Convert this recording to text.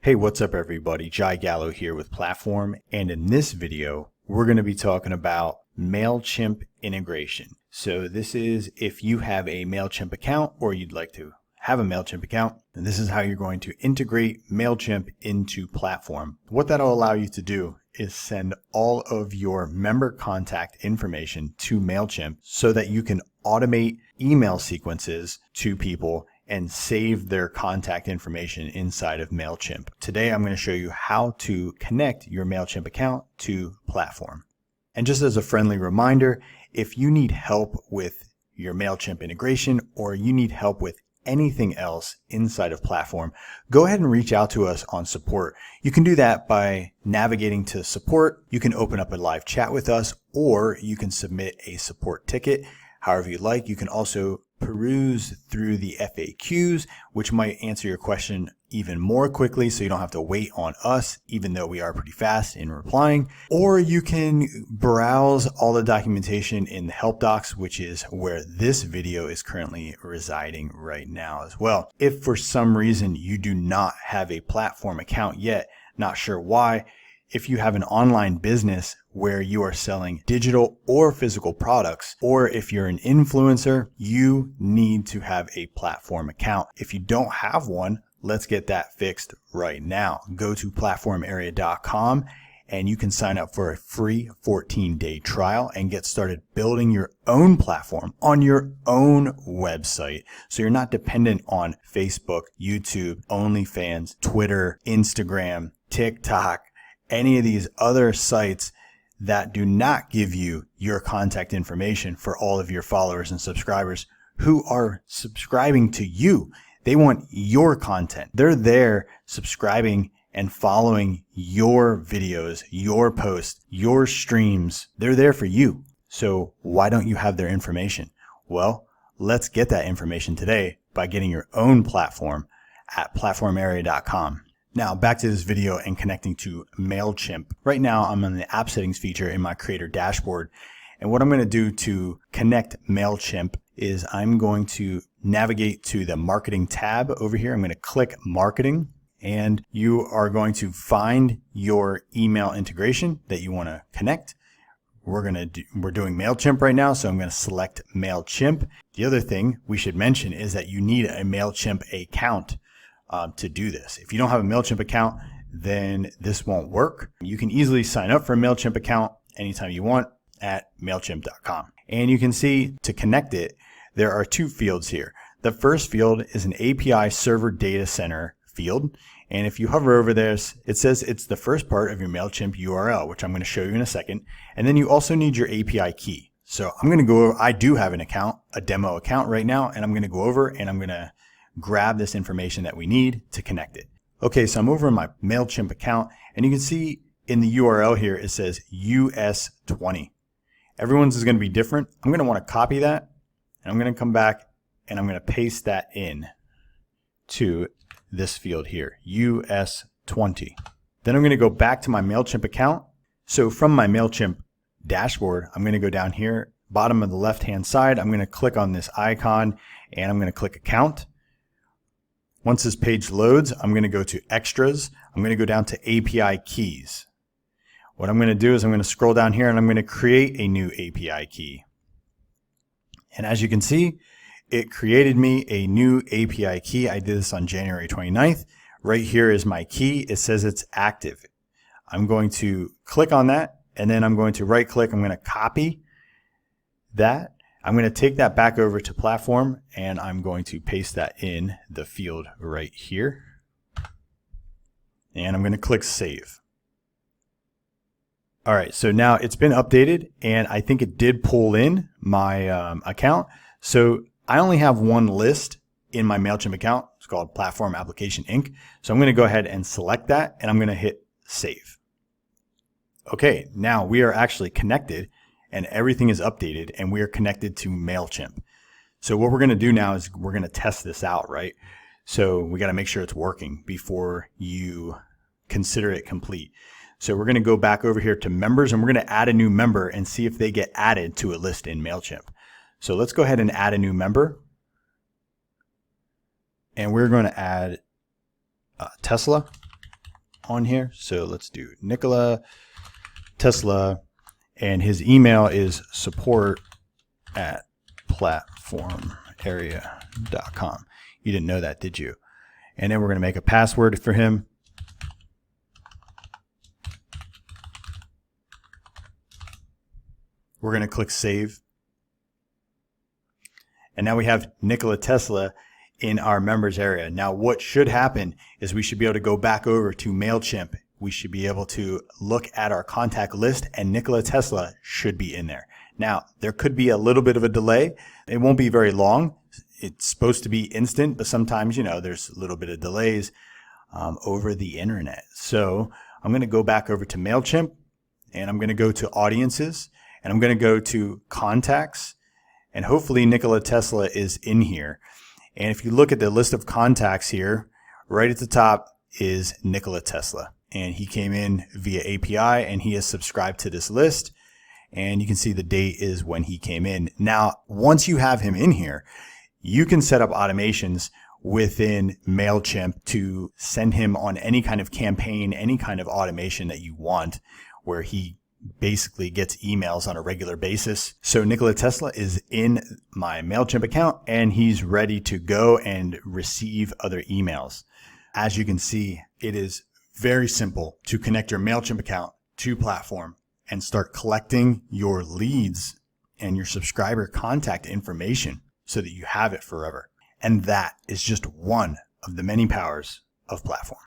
Hey, what's up everybody? Jai Gallo here with Platform, and in this video we're going to be talking about Mailchimp integration. So this is if you have a Mailchimp account or you'd like to have a Mailchimp account, and this is how you're going to integrate Mailchimp into Platform. What that'll allow you to do is send all of your member contact information to Mailchimp so that you can automate email sequences to people and save their contact information inside of Mailchimp. Today I'm going to show you how to connect your Mailchimp account to Platform. And just as a friendly reminder, if you need help with your Mailchimp integration or you need help with anything else inside of Platform, go ahead and reach out to us on support. You can do that by navigating to support. You can open up a live chat with us, or you can submit a support ticket. However you like. You can also peruse through the FAQs, which might answer your question even more quickly so you don't have to wait on us, even though we are pretty fast in replying. Or you can browse all the documentation in the help docs, which is where this video is currently residing right now as well. If for some reason you do not have a Platform account yet, not sure why, if you have an online business where you are selling digital or physical products, or if you're an influencer, you need to have a Platform account. If you don't have one, let's get that fixed right now. Go to platformarea.com and you can sign up for a free 14-day trial and get started building your own platform on your own website. So you're not dependent on Facebook, YouTube, OnlyFans, Twitter, Instagram, TikTok, any of these other sites that do not give you your contact information for all of your followers and subscribers who are subscribing to you. They want your content. They're there subscribing and following your videos, your posts, your streams. They're there for you. So why don't you have their information? Well, let's get that information today by getting your own platform at platformarea.com. Now back to this video and connecting to Mailchimp. Right now I'm on the app settings feature in my creator dashboard. And what I'm going to do to connect Mailchimp is I'm going to navigate to the marketing tab over here. I'm going to click marketing, and you are going to find your email integration that you want to connect. We're doing Mailchimp right now, so I'm going to select Mailchimp. The other thing we should mention is that you need a Mailchimp account to do this. If you don't have a Mailchimp account, then this won't work. You can easily sign up for a Mailchimp account anytime you want at Mailchimp.com. And you can see to connect it, there are two fields here. The first field is an API Server Data Center field. And if you hover over this, it says it's the first part of your Mailchimp URL, which I'm going to show you in a second. And then you also need your API key. So I'm going to go over, I do have an account, a demo account right now, and I'm going to go over and I'm going to grab this information that we need to connect it. Okay, so I'm over in my Mailchimp account, and you can see in the URL here, it says US20. Everyone's is going to be different. I'm going to want to copy that, and I'm going to come back and I'm going to paste that in to this field here, US20. Then I'm going to go back to my Mailchimp account. So from my Mailchimp dashboard, I'm going to go down here, bottom of the left-hand side. I'm going to click on this icon and I'm going to click account. Once this page loads, I'm going to go to extras. I'm going to go down to API keys. What I'm going to do is I'm going to scroll down here and I'm going to create a new API key. And as you can see, it created me a new API key. I did this on January 29th. Right here is my key. It says it's active. I'm going to click on that, and then I'm going to right click. I'm going to copy that. I'm going to take that back over to Platform, and I'm going to paste that in the field right here. And I'm going to click Save. All right, so now it's been updated, and I think it did pull in my account. So I only have one list in my Mailchimp account. It's called Platform Application Inc. So I'm going to go ahead and select that, and I'm going to hit Save. Okay, now we are actually connected, and everything is updated, and we are connected to Mailchimp. So what we're going to do now is we're going to test this out, right? So we got to make sure it's working before you consider it complete. So we're going to go back over here to members, and we're going to add a new member and see if they get added to a list in Mailchimp. So let's go ahead and add a new member. And we're going to add Tesla on here. So let's do Nikola Tesla, and his email is support@platformarea.com. You didn't know that, did you? And then we're going to make a password for him. We're going to click save. And now we have Nikola Tesla in our members area. Now what should happen is we should be able to go back over to Mailchimp. We should be able to look at our contact list, and Nikola Tesla should be in there. Now there could be a little bit of a delay. It won't be very long. It's supposed to be instant, but sometimes, there's a little bit of delays over the internet. So I'm going to go back over to Mailchimp, and I'm going to go to audiences, and I'm going to go to contacts, and hopefully Nikola Tesla is in here. And if you look at the list of contacts here, right at the top is Nikola Tesla. And he came in via API, and he is subscribed to this list. And you can see the date is when he came in. Now, once you have him in here, you can set up automations within Mailchimp to send him on any kind of campaign, any kind of automation that you want, where he basically gets emails on a regular basis. So Nikola Tesla is in my Mailchimp account, and he's ready to go and receive other emails. As you can see, it is very simple to connect your Mailchimp account to Platform and start collecting your leads and your subscriber contact information so that you have it forever. And that is just one of the many powers of Platform.